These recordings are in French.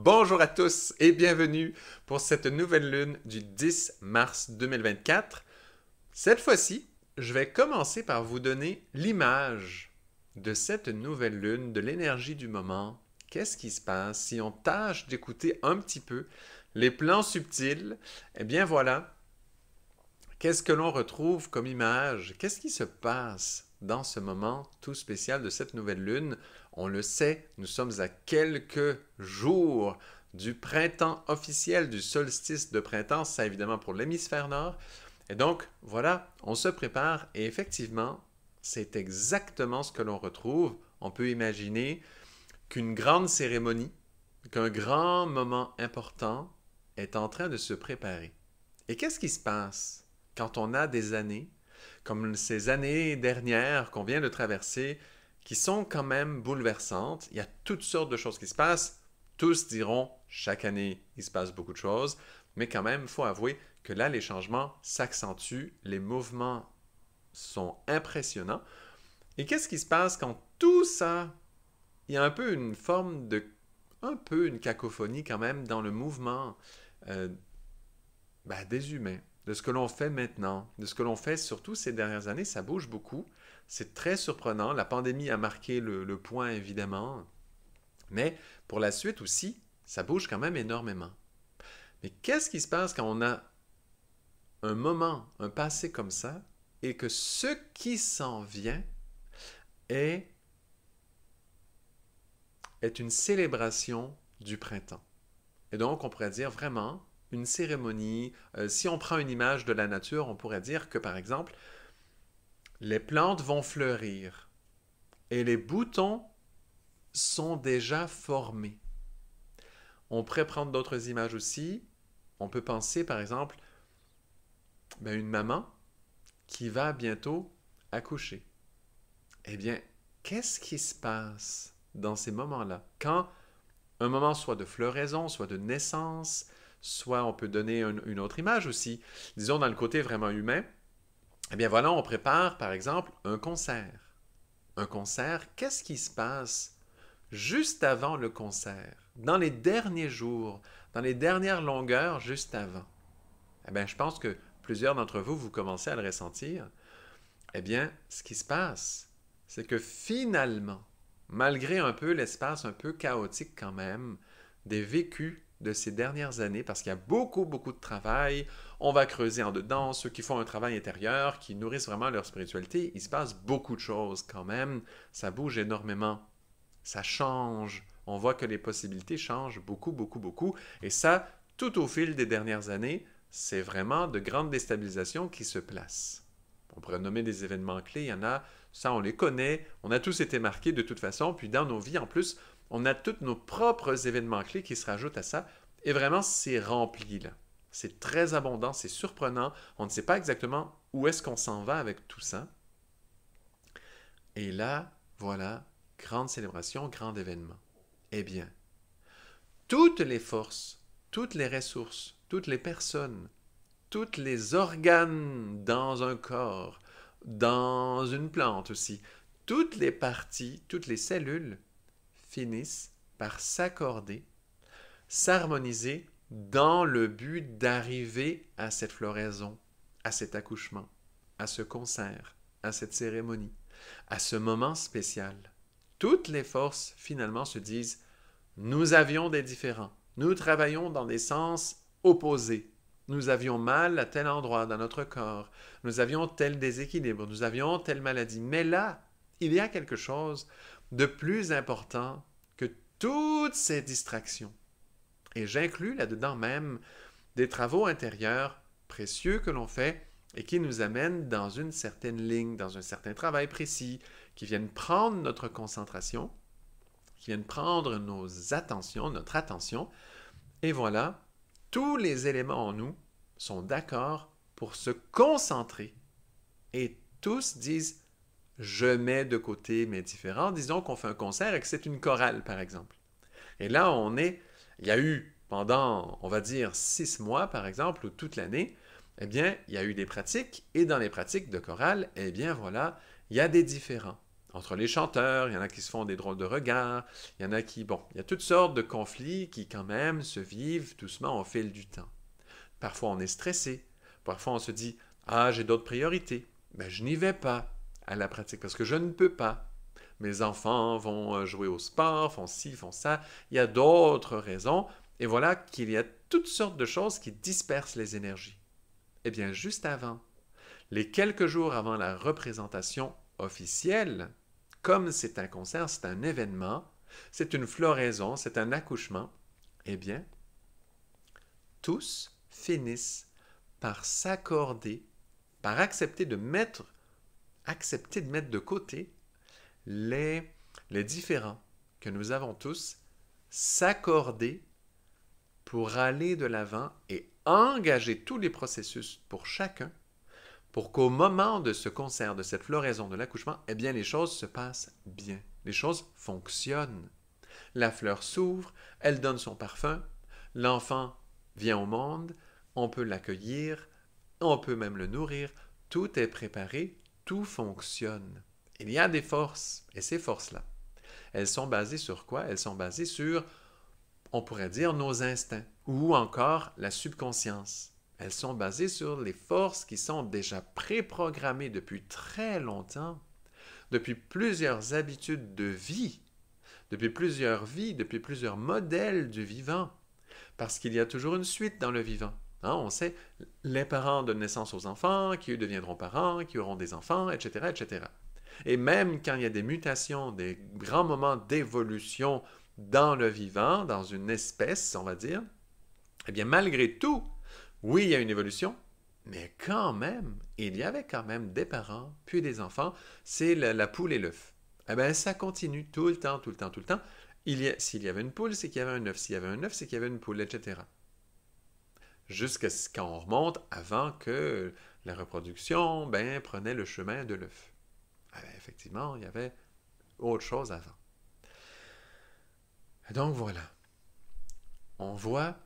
Bonjour à tous et bienvenue pour cette nouvelle lune du 10 mars 2024. Cette fois-ci, je vais commencer par vous donner l'image de cette nouvelle lune, de l'énergie du moment. Qu'est-ce qui se passe si on tâche d'écouter un petit peu les plans subtils? Eh bien voilà, qu'est-ce que l'on retrouve comme image? Qu'est-ce qui se passe dans ce moment tout spécial de cette nouvelle lune? On le sait, nous sommes à quelques jours du printemps officiel, du solstice de printemps, ça évidemment pour l'hémisphère nord. Et donc, voilà, on se prépare et effectivement, c'est exactement ce que l'on retrouve. On peut imaginer qu'une grande cérémonie, qu'un grand moment important est en train de se préparer. Et qu'est-ce qui se passe quand on a des années, comme ces années dernières qu'on vient de traverser, qui sont quand même bouleversantes? Il y a toutes sortes de choses qui se passent. Tous diront, chaque année, il se passe beaucoup de choses, mais quand même, il faut avouer que là, les changements s'accentuent, les mouvements sont impressionnants. Et qu'est-ce qui se passe quand tout ça, il y a un peu une forme de, un peu une cacophonie quand même dans le mouvement euh, des humains, de ce que l'on fait maintenant, de ce que l'on fait surtout ces dernières années, ça bouge beaucoup. C'est très surprenant. La pandémie a marqué le point évidemment, mais pour la suite aussi, ça bouge quand même énormément. Mais qu'est-ce qui se passe quand on a un moment, un passé comme ça, et que ce qui s'en vient est, est une célébration du printemps? Et donc, on pourrait dire vraiment une cérémonie. Si on prend une image de la nature, on pourrait dire que, par exemple, les plantes vont fleurir et les boutons sont déjà formés. On pourrait prendre d'autres images aussi. On peut penser, par exemple, une maman qui va bientôt accoucher. Eh bien, qu'est-ce qui se passe dans ces moments-là? Quand un moment soit de floraison, soit de naissance, soit on peut donner une autre image aussi. Disons dans le côté vraiment humain, eh bien voilà, on prépare par exemple un concert. Un concert, qu'est-ce qui se passe juste avant le concert, dans les derniers jours, dans les dernières longueurs juste avant? Eh bien, je pense que plusieurs d'entre vous, vous commencez à le ressentir. Eh bien, ce qui se passe, c'est que finalement, malgré un peu l'espace un peu chaotique quand même, des vécus de ces dernières années, parce qu'il y a beaucoup, beaucoup de travail, on va creuser en dedans, ceux qui font un travail intérieur, qui nourrissent vraiment leur spiritualité, il se passe beaucoup de choses quand même, ça bouge énormément, ça change, on voit que les possibilités changent beaucoup, beaucoup, beaucoup, et ça, tout au fil des dernières années, c'est vraiment de grandes déstabilisations qui se placent. On pourrait nommer des événements clés, il y en a, ça on les connaît, on a tous été marqués de toute façon, puis dans nos vies en plus, on a tous nos propres événements clés qui se rajoutent à ça, et vraiment c'est rempli là. C'est très abondant, c'est surprenant, on ne sait pas exactement où est-ce qu'on s'en va avec tout ça. Et là, voilà, grande célébration, grand événement. Eh bien, toutes les forces, toutes les ressources, toutes les personnes, tous les organes dans un corps, dans une plante aussi, toutes les parties, toutes les cellules finissent par s'accorder, s'harmoniser dans le but d'arriver à cette floraison, à cet accouchement, à ce concert, à cette cérémonie, à ce moment spécial. Toutes les forces finalement se disent, nous avions des différends, nous travaillons dans des sens opposés. Nous avions mal à tel endroit dans notre corps, nous avions tel déséquilibre, nous avions telle maladie. Mais là, il y a quelque chose de plus important que toutes ces distractions. Et j'inclus là-dedans même des travaux intérieurs précieux que l'on fait et qui nous amènent dans une certaine ligne, dans un certain travail précis, qui viennent prendre notre concentration, qui viennent prendre nos attentions, notre attention. Et voilà, tous les éléments en nous sont d'accord pour se concentrer. Et tous disent, je mets de côté mes différends. Disons qu'on fait un concert et que c'est une chorale, par exemple. Et là, il y a eu pendant, on va dire, 6 mois, par exemple, ou toute l'année, eh bien, il y a eu des pratiques. Et dans les pratiques de chorale, eh bien, voilà, il y a des différends. entre les chanteurs, il y en a qui se font des drôles de regards, il y en a qui... Bon, il y a toutes sortes de conflits qui quand même se vivent doucement au fil du temps. Parfois on est stressé, parfois on se dit « Ah, j'ai d'autres priorités, ben, je n'y vais pas à la pratique parce que je ne peux pas. Mes enfants vont jouer au sport, font ci, font ça, il y a d'autres raisons. » Et voilà qu'il y a toutes sortes de choses qui dispersent les énergies. Eh bien, juste avant, les quelques jours avant la représentation officielle, comme c'est un concert, c'est un événement, c'est une floraison, c'est un accouchement, eh bien, tous finissent par s'accorder, par accepter de mettre de côté les différends que nous avons tous, s'accorder pour aller de l'avant et engager tous les processus pour chacun, pour qu'au moment de ce concert, de cette floraison de l'accouchement, eh bien, les choses se passent bien. Les choses fonctionnent. La fleur s'ouvre, elle donne son parfum, l'enfant vient au monde, on peut l'accueillir, on peut même le nourrir, tout est préparé, tout fonctionne. Il y a des forces, et ces forces-là, elles sont basées sur quoi? Elles sont basées sur, on pourrait dire, nos instincts, ou encore la subconscience. Elles sont basées sur les forces qui sont déjà préprogrammées depuis très longtemps, depuis plusieurs habitudes de vie, depuis plusieurs vies, depuis plusieurs modèles du vivant, parce qu'il y a toujours une suite dans le vivant. Hein, on sait, les parents donnent naissance aux enfants, qui eux deviendront parents, qui auront des enfants, etc., etc. Et même quand il y a des mutations, des grands moments d'évolution dans le vivant, dans une espèce, on va dire, eh bien, malgré tout, oui, il y a une évolution, mais quand même, il y avait quand même des parents, puis des enfants, c'est la poule et l'œuf. Eh bien, ça continue tout le temps, tout le temps, tout le temps. S'il y avait une poule, c'est qu'il y avait un œuf. S'il y avait un œuf, c'est qu'il y avait une poule, etc. Jusqu'à ce qu'on remonte avant que la reproduction prenait le chemin de l'œuf. Eh bien, effectivement, il y avait autre chose avant. Donc voilà, on voit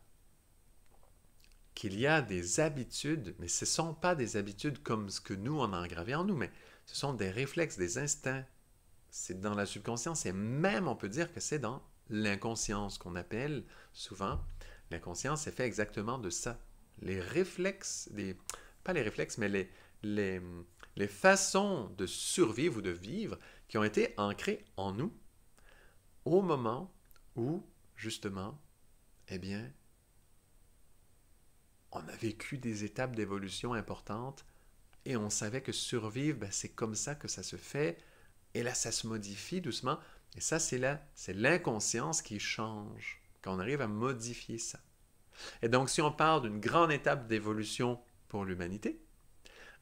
qu'il y a des habitudes, mais ce ne sont pas des habitudes comme ce que nous, on a engravé en nous, mais ce sont des réflexes, des instincts. C'est dans la subconscience et même on peut dire que c'est dans l'inconscience qu'on appelle souvent. L'inconscience est fait exactement de ça. Les réflexes, pas les réflexes, mais les façons de survivre ou de vivre qui ont été ancrées en nous au moment où, justement, eh bien, on a vécu des étapes d'évolution importantes et on savait que survivre, c'est comme ça que ça se fait. Et là, ça se modifie doucement. Et ça, c'est l'inconscience qui change, quand on arrive à modifier ça. Et donc, si on parle d'une grande étape d'évolution pour l'humanité,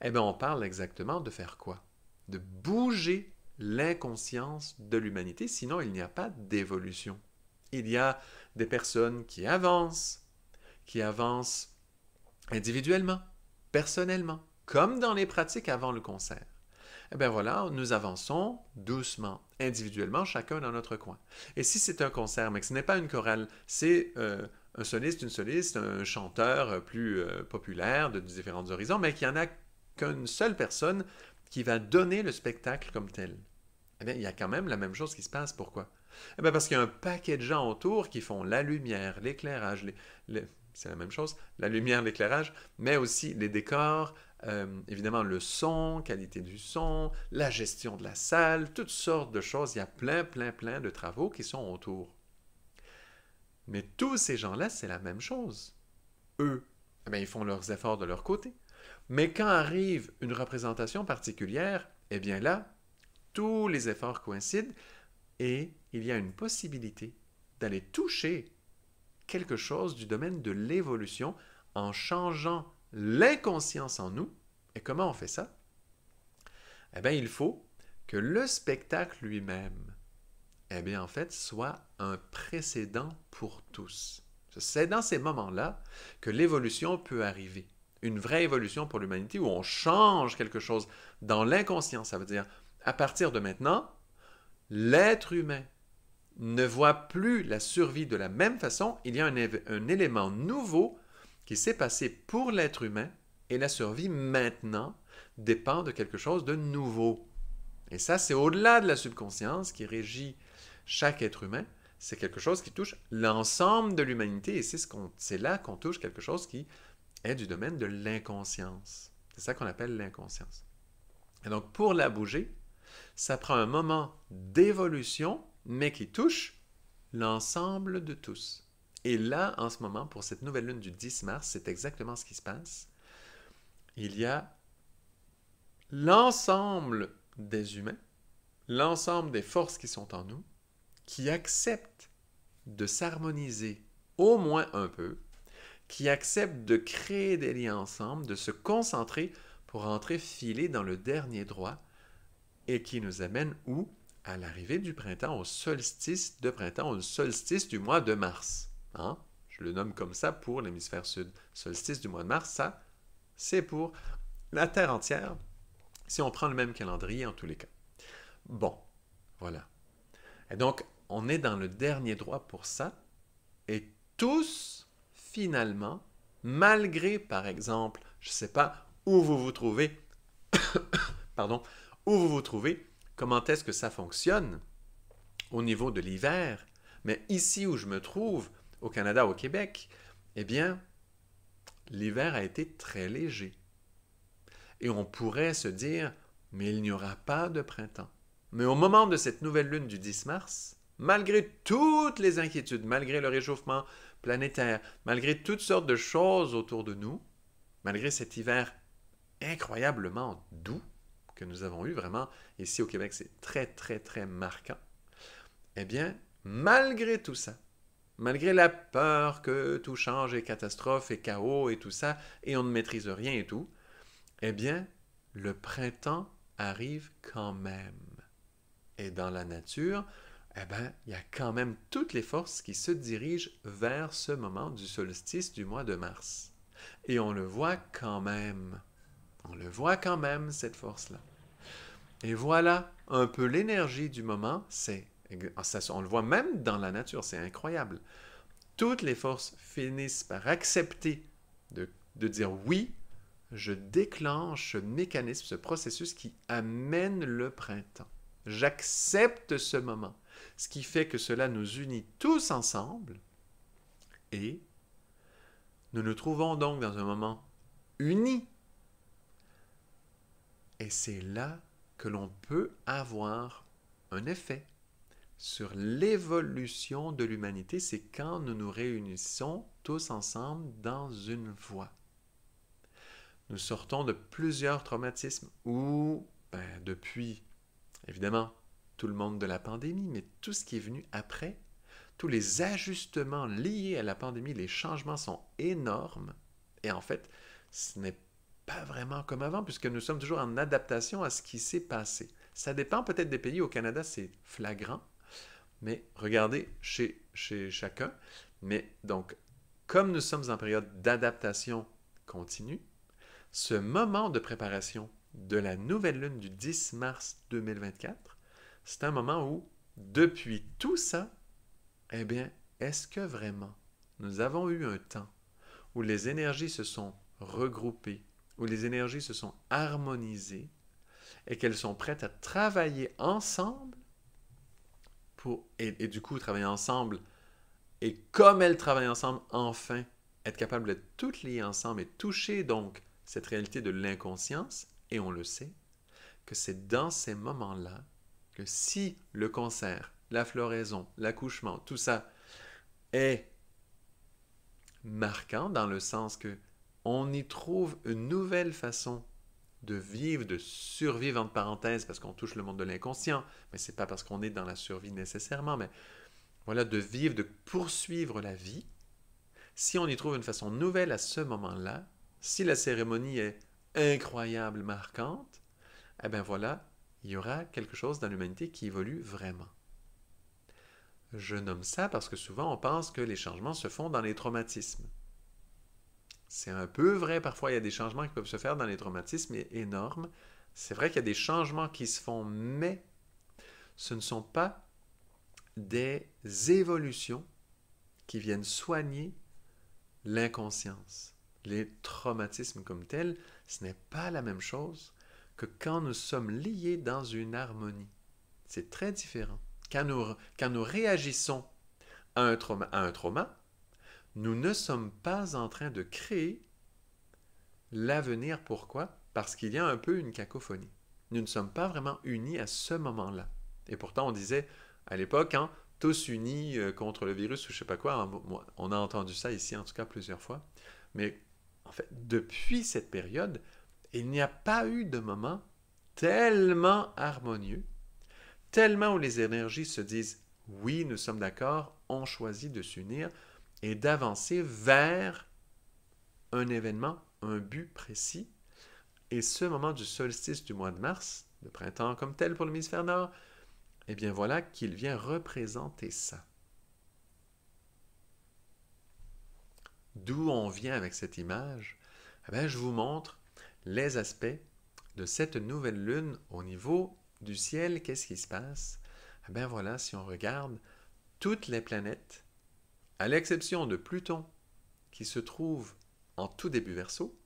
eh bien, on parle exactement de faire quoi? De bouger l'inconscience de l'humanité, sinon il n'y a pas d'évolution. Il y a des personnes qui avancent individuellement, personnellement, comme dans les pratiques avant le concert. Eh bien voilà, nous avançons doucement, individuellement, chacun dans notre coin. Et si c'est un concert, mais que ce n'est pas une chorale, c'est un soliste, une soliste, un chanteur plus populaire de différents horizons, mais qu'il n'y en a qu'une seule personne qui va donner le spectacle comme tel. Eh bien, il y a quand même la même chose qui se passe. Pourquoi? Eh bien, parce qu'il y a un paquet de gens autour qui font la lumière, l'éclairage, c'est la même chose, la lumière, l'éclairage, mais aussi les décors, évidemment le son, qualité du son, la gestion de la salle, toutes sortes de choses. Il y a plein de travaux qui sont autour. Mais tous ces gens-là, c'est la même chose. Eux, eh bien, ils font leurs efforts de leur côté. Mais quand arrive une représentation particulière, eh bien là, tous les efforts coïncident et il y a une possibilité d'aller toucher quelque chose du domaine de l'évolution en changeant l'inconscience en nous. Et comment on fait ça? Eh bien, il faut que le spectacle lui-même, eh bien, en fait, soit un précédent pour tous. C'est dans ces moments-là que l'évolution peut arriver. Une vraie évolution pour l'humanité où on change quelque chose dans l'inconscient. Ça veut dire, à partir de maintenant, l'être humain ne voit plus la survie de la même façon. Il y a un élément nouveau qui s'est passé pour l'être humain et la survie maintenant dépend de quelque chose de nouveau. Et ça, c'est au-delà de la subconscience qui régit chaque être humain. C'est quelque chose qui touche l'ensemble de l'humanité et c'est là qu'on touche quelque chose qui est du domaine de l'inconscience. C'est ça qu'on appelle l'inconscience. Et donc, pour la bouger, ça prend un moment d'évolution, mais qui touche l'ensemble de tous. Et là, en ce moment, pour cette nouvelle lune du 10 mars, c'est exactement ce qui se passe. Il y a l'ensemble des humains, l'ensemble des forces qui sont en nous, qui acceptent de s'harmoniser au moins un peu, qui acceptent de créer des liens ensemble, de se concentrer pour entrer filer dans le dernier droit et qui nous amène où? À l'arrivée du printemps, au solstice de printemps, au solstice du mois de mars. Hein? Je le nomme comme ça pour l'hémisphère sud. Solstice du mois de mars, ça, c'est pour la Terre entière, si on prend le même calendrier en tous les cas. Bon, voilà. Et donc, on est dans le dernier droit pour ça, et tous, finalement, malgré, par exemple, je ne sais pas où vous vous trouvez, pardon, où vous vous trouvez, comment est-ce que ça fonctionne au niveau de l'hiver, mais ici où je me trouve, au Canada, au Québec, eh bien, l'hiver a été très léger. Et on pourrait se dire, mais il n'y aura pas de printemps. Mais au moment de cette nouvelle lune du 10 mars, malgré toutes les inquiétudes, malgré le réchauffement planétaire, malgré toutes sortes de choses autour de nous, malgré cet hiver incroyablement doux que nous avons eu, vraiment, ici au Québec, c'est très, très, très marquant, eh bien, malgré tout ça, malgré la peur que tout change et catastrophe et chaos et tout ça, et on ne maîtrise rien et tout, eh bien, le printemps arrive quand même. Et dans la nature, eh bien, il y a quand même toutes les forces qui se dirigent vers ce moment du solstice du mois de mars. Et on le voit quand même. On le voit quand même, cette force-là. Et voilà un peu l'énergie du moment. On le voit même dans la nature, c'est incroyable. Toutes les forces finissent par accepter de dire oui, je déclenche ce mécanisme, ce processus qui amène le printemps. J'accepte ce moment, ce qui fait que cela nous unit tous ensemble et nous nous trouvons donc dans un moment uni. Et c'est là que l'on peut avoir un effet sur l'évolution de l'humanité, c'est quand nous nous réunissons tous ensemble dans une voie. Nous sortons de plusieurs traumatismes où, depuis, évidemment, tout le monde de la pandémie, mais tout ce qui est venu après, tous les ajustements liés à la pandémie, les changements sont énormes. Et en fait, ce n'est pas vraiment comme avant, puisque nous sommes toujours en adaptation à ce qui s'est passé. Ça dépend peut-être des pays. Au Canada, c'est flagrant. Mais regardez chez chacun. Mais donc, comme nous sommes en période d'adaptation continue, ce moment de préparation de la nouvelle lune du 10 mars 2024, c'est un moment où, depuis tout ça, eh bien, est-ce que vraiment nous avons eu un temps où les énergies se sont regroupées, où les énergies se sont harmonisées et qu'elles sont prêtes à travailler ensemble et du coup travailler ensemble et comme elles travaillent ensemble, enfin être capables d'être toutes liées ensemble et toucher donc cette réalité de l'inconscience, et on le sait, que c'est dans ces moments-là que si le concert, la floraison, l'accouchement, tout ça est marquant dans le sens que on y trouve une nouvelle façon de vivre, de survivre entre parenthèses, parce qu'on touche le monde de l'inconscient, mais c'est pas parce qu'on est dans la survie nécessairement, mais voilà, de vivre, de poursuivre la vie. Si on y trouve une façon nouvelle à ce moment-là, si la cérémonie est incroyable, marquante, eh bien voilà, il y aura quelque chose dans l'humanité qui évolue vraiment. Je nomme ça parce que souvent on pense que les changements se font dans les traumatismes. C'est un peu vrai, parfois il y a des changements qui peuvent se faire dans les traumatismes énormes. C'est vrai qu'il y a des changements qui se font, mais ce ne sont pas des évolutions qui viennent soigner l'inconscience. Les traumatismes comme tels, ce n'est pas la même chose que quand nous sommes liés dans une harmonie. C'est très différent. Quand nous réagissons à un trauma, nous ne sommes pas en train de créer l'avenir. Pourquoi? Parce qu'il y a un peu une cacophonie. Nous ne sommes pas vraiment unis à ce moment-là. Et pourtant, on disait à l'époque, hein, tous unis contre le virus ou je ne sais pas quoi. On a entendu ça ici, en tout cas, plusieurs fois. Mais en fait, depuis cette période, il n'y a pas eu de moment tellement harmonieux, tellement où les énergies se disent oui, nous sommes d'accord, on choisit de s'unir et d'avancer vers un événement, un but précis. Et ce moment du solstice du mois de mars, le printemps comme tel pour l'hémisphère nord, eh bien voilà qu'il vient représenter ça. D'où on vient avec cette image? Eh bien, je vous montre les aspects de cette nouvelle lune au niveau du ciel. Qu'est-ce qui se passe? Eh bien voilà, si on regarde toutes les planètes, à l'exception de Pluton, qui se trouve en tout début Verseau,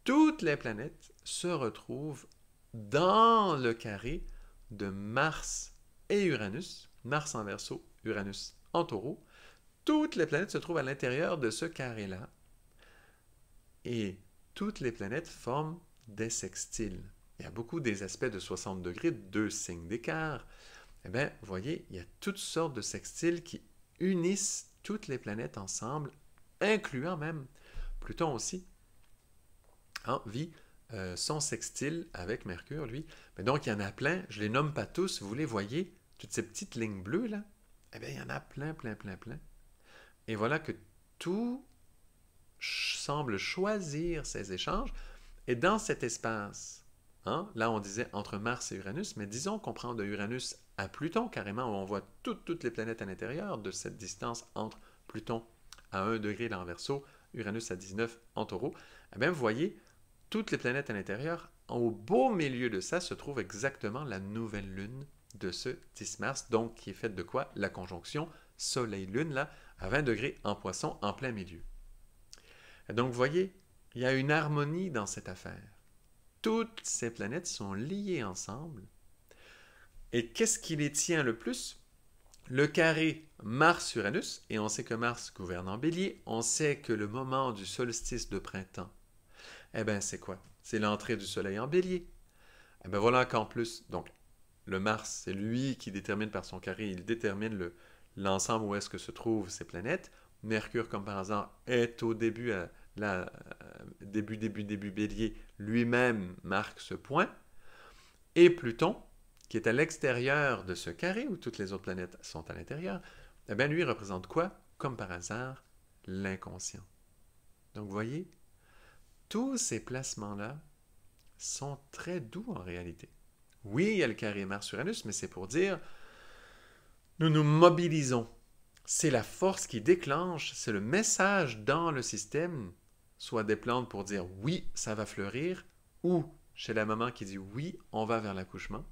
toutes les planètes se retrouvent dans le carré de Mars et Uranus, Mars en Verseau, Uranus en Taureau. Toutes les planètes se trouvent à l'intérieur de ce carré-là et toutes les planètes forment des sextiles. Il y a beaucoup des aspects de 60 degrés, 2 signes d'écart. Eh bien, vous voyez, il y a toutes sortes de sextiles qui unissent toutes les planètes ensemble, incluant même Pluton aussi. Vit son sextile avec Mercure, lui. Mais donc, il y en a plein. Je ne les nomme pas tous. Vous les voyez, toutes ces petites lignes bleues, là. Eh bien, il y en a plein, plein, plein, plein. Et voilà que tout semble choisir ces échanges. Et dans cet espace, là, on disait entre Mars et Uranus, mais disons qu'on prend de Uranus à Pluton, carrément, où on voit toutes les planètes à l'intérieur de cette distance entre Pluton à 1 degré dans le Verseau, Uranus à 19 en Taureau. Eh bien, vous voyez, toutes les planètes à l'intérieur, au beau milieu de ça se trouve exactement la nouvelle lune de ce 10 mars, donc qui est faite de quoi? La conjonction Soleil-Lune, là, à 20 degrés en Poisson, en plein milieu. Et donc, vous voyez, il y a une harmonie dans cette affaire. Toutes ces planètes sont liées ensemble. Et qu'est-ce qui les tient le plus? Le carré Mars-Uranus, et on sait que Mars gouverne en Bélier, on sait que le moment du solstice de printemps, eh bien, c'est quoi? C'est l'entrée du Soleil en Bélier. Eh bien, voilà qu'en plus, donc, le Mars, c'est lui qui détermine par son carré, il détermine l'ensemble où est-ce que se trouvent ces planètes. Mercure, comme par hasard, est au début, début Bélier, lui-même marque ce point. Et Pluton, qui est à l'extérieur de ce carré, où toutes les autres planètes sont à l'intérieur, eh bien, lui représente quoi? Comme par hasard, l'inconscient. Donc, vous voyez, tous ces placements-là sont très doux en réalité. Oui, il y a le carré Mars-Uranus, mais c'est pour dire, nous nous mobilisons. C'est la force qui déclenche, c'est le message dans le système, soit des plantes pour dire oui, ça va fleurir, ou chez la maman qui dit oui, on va vers l'accouchement.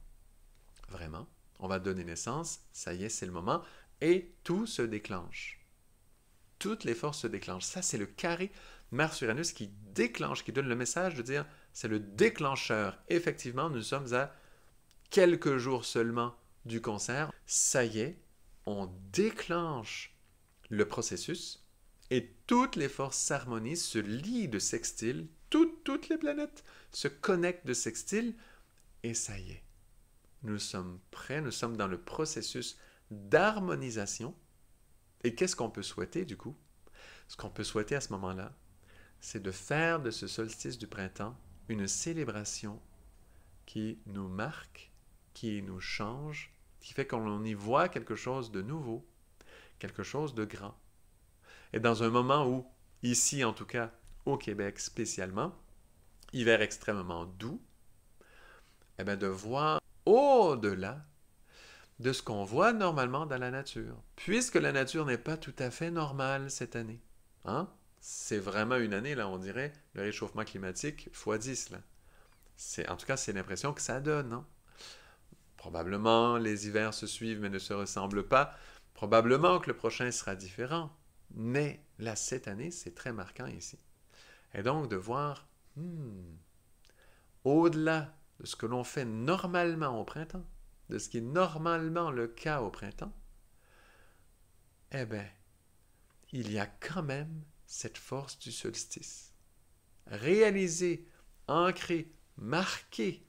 Vraiment, on va donner naissance, ça y est, c'est le moment, et tout se déclenche. Toutes les forces se déclenchent. Ça, c'est le carré Mars-Uranus qui déclenche, qui donne le message de dire, c'est le déclencheur. Effectivement, nous sommes à quelques jours seulement du concert. Ça y est, on déclenche le processus et toutes les forces s'harmonisent, se lient de sextile. Toutes les planètes se connectent de sextile et ça y est. Nous sommes prêts, nous sommes dans le processus d'harmonisation. Et qu'est-ce qu'on peut souhaiter du coup? Ce qu'on peut souhaiter à ce moment-là, c'est de faire de ce solstice du printemps une célébration qui nous marque, qui nous change, qui fait qu'on y voit quelque chose de nouveau, quelque chose de grand. Et dans un moment où, ici en tout cas, au Québec spécialement, hiver extrêmement doux, eh bien de voir au-delà de ce qu'on voit normalement dans la nature, puisque la nature n'est pas tout à fait normale cette année. C'est vraiment une année, là, on dirait, le réchauffement climatique x10, là. En tout cas, c'est l'impression que ça donne, hein? Probablement, les hivers se suivent mais ne se ressemblent pas. Probablement que le prochain sera différent. Mais là, cette année, c'est très marquant ici. Et donc, de voir, au-delà de ce que l'on fait normalement au printemps, de ce qui est normalement le cas au printemps, eh bien, il y a quand même cette force du solstice. Réaliser, ancrer, marquer,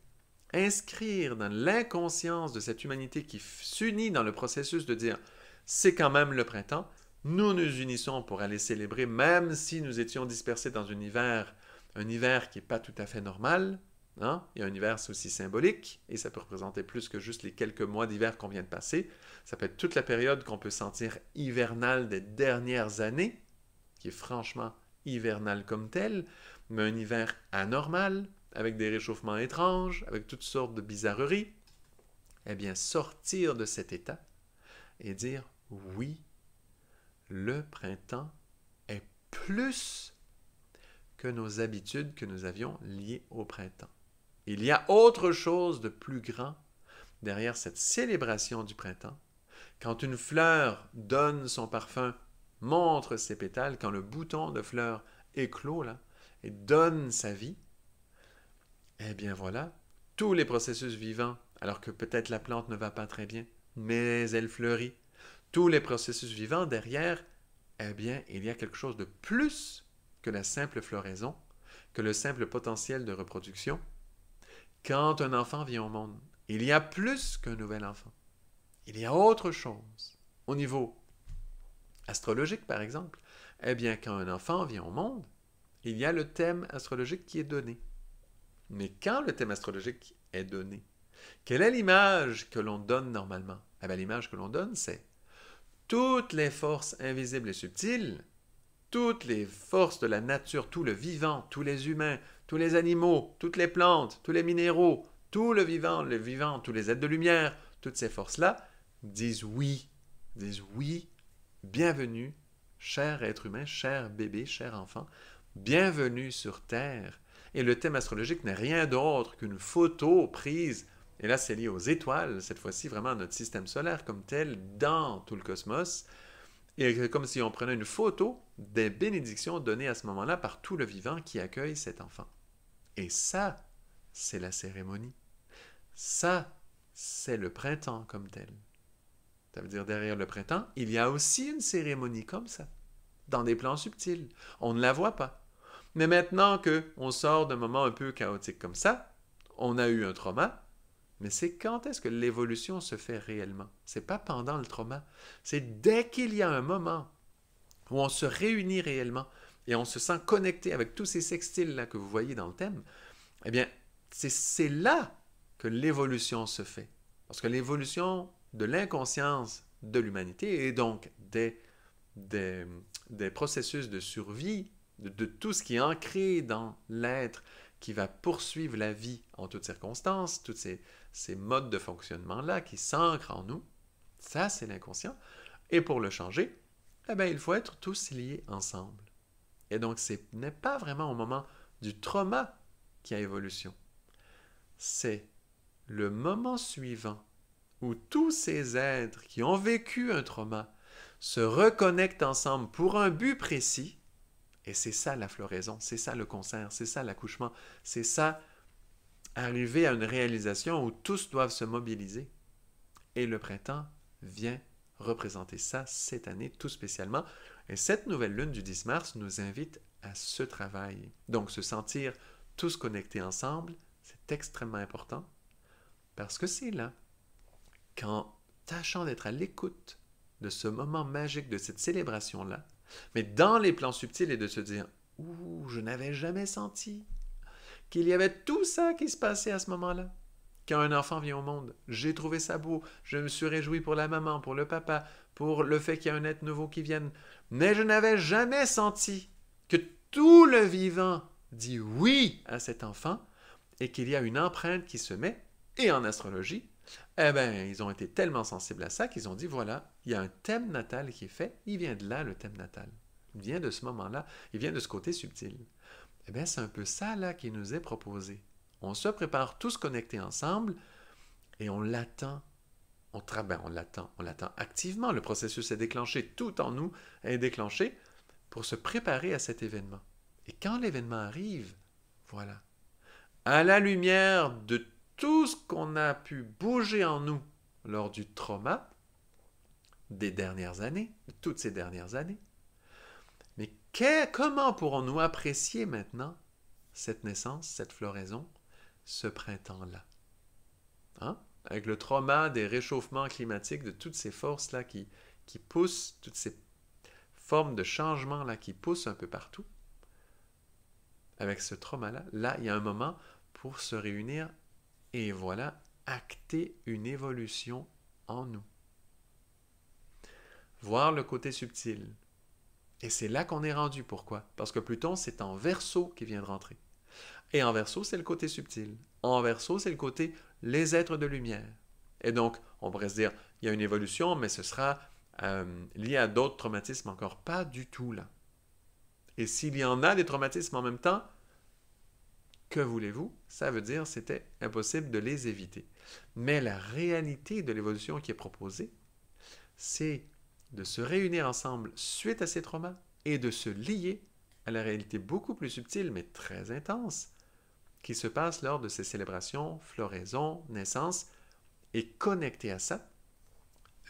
inscrire dans l'inconscience de cette humanité qui s'unit dans le processus de dire c'est quand même le printemps, nous nous unissons pour aller célébrer, même si nous étions dispersés dans un hiver qui n'est pas tout à fait normal. Hein? Il y a un hiver, c'est aussi symbolique, et ça peut représenter plus que juste les quelques mois d'hiver qu'on vient de passer. Ça peut être toute la période qu'on peut sentir hivernale des dernières années, qui est franchement hivernale comme telle, mais un hiver anormal, avec des réchauffements étranges, avec toutes sortes de bizarreries. Eh bien, sortir de cet état et dire oui, le printemps est plus que nos habitudes que nous avions liées au printemps. Il y a autre chose de plus grand derrière cette célébration du printemps. Quand une fleur donne son parfum, montre ses pétales, quand le bouton de fleur éclot là, et donne sa vie, eh bien voilà, tous les processus vivants, alors que peut-être la plante ne va pas très bien, mais elle fleurit, tous les processus vivants derrière, eh bien, il y a quelque chose de plus que la simple floraison, que le simple potentiel de reproduction. Quand un enfant vient au monde, il y a plus qu'un nouvel enfant. Il y a autre chose. Au niveau astrologique, par exemple, eh bien, quand un enfant vient au monde, il y a le thème astrologique qui est donné. Mais quand le thème astrologique est donné, quelle est l'image que l'on donne normalement? Eh bien, l'image que l'on donne, c'est toutes les forces invisibles et subtiles, toutes les forces de la nature, tout le vivant, tous les humains, tous les animaux, toutes les plantes, tous les minéraux, tout le vivant, tous les êtres de lumière, toutes ces forces-là disent oui, bienvenue, cher être humain, cher bébé, cher enfant, bienvenue sur Terre. Et le thème astrologique n'est rien d'autre qu'une photo prise, et là c'est lié aux étoiles, cette fois-ci vraiment à notre système solaire comme tel, dans tout le cosmos, et comme si on prenait une photo des bénédictions données à ce moment-là par tout le vivant qui accueille cet enfant. Et ça, c'est la cérémonie. Ça, c'est le printemps comme tel. Ça veut dire derrière le printemps, il y a aussi une cérémonie comme ça, dans des plans subtils. On ne la voit pas. Mais maintenant qu'on sort d'un moment un peu chaotique comme ça, on a eu un trauma, mais c'est quand est-ce que l'évolution se fait réellement? C'est pas pendant le trauma. C'est dès qu'il y a un moment où on se réunit réellement et on se sent connecté avec tous ces sextiles-là que vous voyez dans le thème, eh bien, c'est là que l'évolution se fait. Parce que l'évolution de l'inconscience de l'humanité et donc des processus de survie, de tout ce qui est ancré dans l'être qui va poursuivre la vie en toutes circonstances, tous ces modes de fonctionnement-là qui s'ancrent en nous, ça c'est l'inconscient. Et pour le changer, eh bien, il faut être tous liés ensemble. Et donc, ce n'est pas vraiment au moment du trauma qu'il y a évolution. C'est le moment suivant où tous ces êtres qui ont vécu un trauma se reconnectent ensemble pour un but précis. Et c'est ça la floraison, c'est ça le concert, c'est ça l'accouchement, c'est ça arriver à une réalisation où tous doivent se mobiliser. Et le printemps vient représenter ça cette année tout spécialement. Et cette nouvelle lune du 10 mars nous invite à ce travail. Donc se sentir tous connectés ensemble, c'est extrêmement important parce que c'est là qu'en tâchant d'être à l'écoute de ce moment magique, de cette célébration-là, mais dans les plans subtils et de se dire « Ouh, je n'avais jamais senti qu'il y avait tout ça qui se passait à ce moment-là. » Quand un enfant vient au monde, j'ai trouvé ça beau, je me suis réjoui pour la maman, pour le papa, pour le fait qu'il y a un être nouveau qui vienne, mais je n'avais jamais senti que tout le vivant dit oui à cet enfant et qu'il y a une empreinte qui se met, et en astrologie, eh bien, ils ont été tellement sensibles à ça qu'ils ont dit, voilà, il y a un thème natal qui est fait, il vient de là, le thème natal. Il vient de ce moment-là, il vient de ce côté subtil. Eh bien, c'est un peu ça, là, qui nous est proposé. On se prépare tous connectés ensemble et on l'attend. On l'attend activement. Le processus est déclenché, tout en nous est déclenché pour se préparer à cet événement. Et quand l'événement arrive, voilà, à la lumière de tout ce qu'on a pu bouger en nous lors du trauma des dernières années, de toutes ces dernières années. Mais comment pourrons-nous apprécier maintenant cette naissance, cette floraison, ce printemps-là? Hein? Avec le trauma des réchauffements climatiques, de toutes ces forces-là qui poussent, toutes ces formes de changement-là qui poussent un peu partout. Avec ce trauma-là, là, il y a un moment pour se réunir et voilà, acter une évolution en nous. Voir le côté subtil. Et c'est là qu'on est rendu. Pourquoi? Parce que Pluton, c'est en Verseau qui vient de rentrer. Et en Verseau, c'est le côté subtil. En Verseau, c'est le côté les êtres de lumière. Et donc, on pourrait se dire, il y a une évolution, mais ce sera lié à d'autres traumatismes encore. Pas du tout là. Et s'il y en a des traumatismes en même temps, que voulez-vous? Ça veut dire que c'était impossible de les éviter. Mais la réalité de l'évolution qui est proposée, c'est de se réunir ensemble suite à ces traumas et de se lier à la réalité beaucoup plus subtile, mais très intense, qui se passe lors de ces célébrations, floraisons, naissances, et connecter à ça,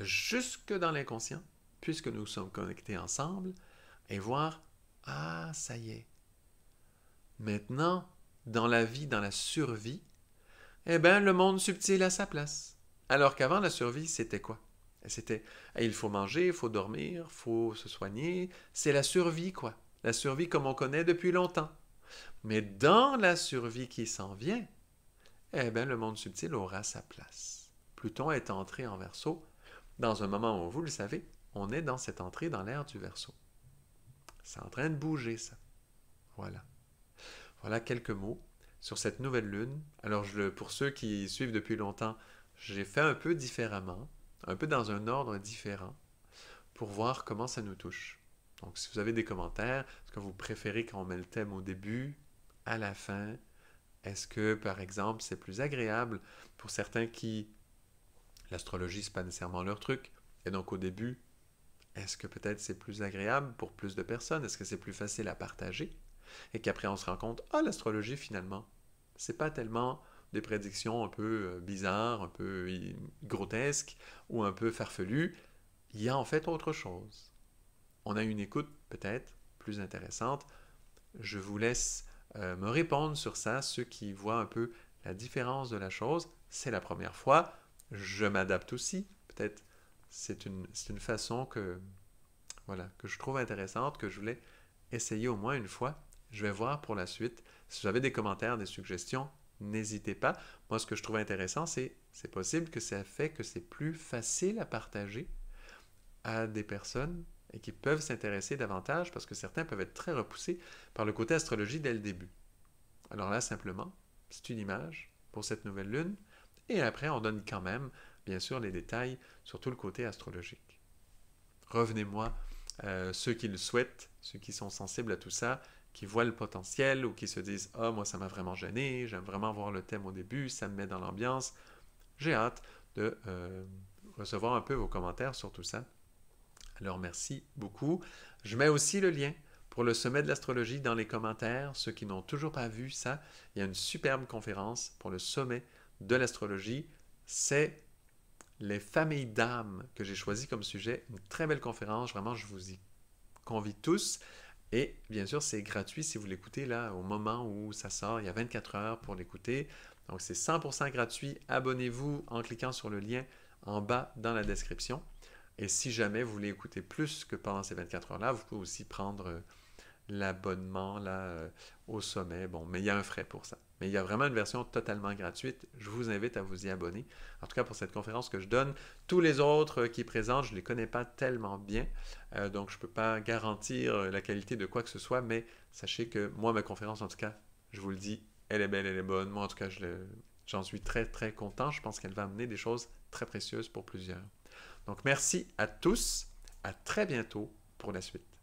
jusque dans l'inconscient, puisque nous sommes connectés ensemble, et voir, ah, ça y est. Maintenant, dans la vie, dans la survie, eh bien, le monde subtil a sa place. Alors qu'avant, la survie, c'était quoi? C'était, il faut manger, il faut dormir, il faut se soigner. C'est la survie, quoi. La survie comme on connaît depuis longtemps. Mais dans la survie qui s'en vient, eh bien, le monde subtil aura sa place. Pluton est entré en Verseau dans un moment où, vous le savez, on est dans cette entrée dans l'ère du Verseau. C'est en train de bouger, ça. Voilà. Voilà quelques mots sur cette nouvelle lune. Alors, pour ceux qui suivent depuis longtemps, j'ai fait un peu différemment, un peu dans un ordre différent, pour voir comment ça nous touche. Donc, si vous avez des commentaires, est-ce que vous préférez qu'on met le thème au début, à la fin? Est-ce que, par exemple, c'est plus agréable pour certains qui, l'astrologie, c'est pas nécessairement leur truc, et donc au début, est-ce que peut-être c'est plus agréable pour plus de personnes? Est-ce que c'est plus facile à partager? Et qu'après on se rend compte, ah, l'astrologie finalement, c'est pas tellement des prédictions un peu bizarres, un peu grotesques ou un peu farfelues. Il y a en fait autre chose. On a une écoute peut-être plus intéressante. Je vous laisse me répondre sur ça, ceux qui voient un peu la différence de la chose. C'est la première fois. Je m'adapte aussi. Peut-être c'est une façon que, voilà, que je trouve intéressante, que je voulais essayer au moins une fois. Je vais voir pour la suite. Si vous avez des commentaires, des suggestions, n'hésitez pas. Moi, ce que je trouve intéressant, c'est possible que ça fait que c'est plus facile à partager à des personnes et qui peuvent s'intéresser davantage parce que certains peuvent être très repoussés par le côté astrologie dès le début. Alors là, simplement, c'est une image pour cette nouvelle lune et après, on donne quand même, bien sûr, les détails sur tout le côté astrologique. Revenez-moi, ceux qui le souhaitent, ceux qui sont sensibles à tout ça, qui voient le potentiel ou qui se disent « Ah, moi, ça m'a vraiment gêné, j'aime vraiment voir le thème au début, ça me met dans l'ambiance. » J'ai hâte de recevoir un peu vos commentaires sur tout ça. Alors, merci beaucoup. Je mets aussi le lien pour le sommet de l'astrologie dans les commentaires. Ceux qui n'ont toujours pas vu ça, il y a une superbe conférence pour le sommet de l'astrologie. C'est les familles d'âmes que j'ai choisi comme sujet. Une très belle conférence. Vraiment, je vous y convie tous. Et bien sûr, c'est gratuit si vous l'écoutez là au moment où ça sort. Il y a 24 heures pour l'écouter. Donc, c'est 100% gratuit. Abonnez-vous en cliquant sur le lien en bas dans la description. Et si jamais vous voulez écouter plus que pendant ces 24 heures-là, vous pouvez aussi prendre l'abonnement là, au sommet. Bon, mais il y a un frais pour ça. Mais il y a vraiment une version totalement gratuite. Je vous invite à vous y abonner. En tout cas, pour cette conférence que je donne, tous les autres qui présentent, je ne les connais pas tellement bien. Donc, je ne peux pas garantir la qualité de quoi que ce soit, mais sachez que moi, ma conférence, en tout cas, je vous le dis, elle est belle, elle est bonne. Moi, en tout cas, j'en suis très, très content. Je pense qu'elle va amener des choses très précieuses pour plusieurs. Donc, merci à tous. À très bientôt pour la suite.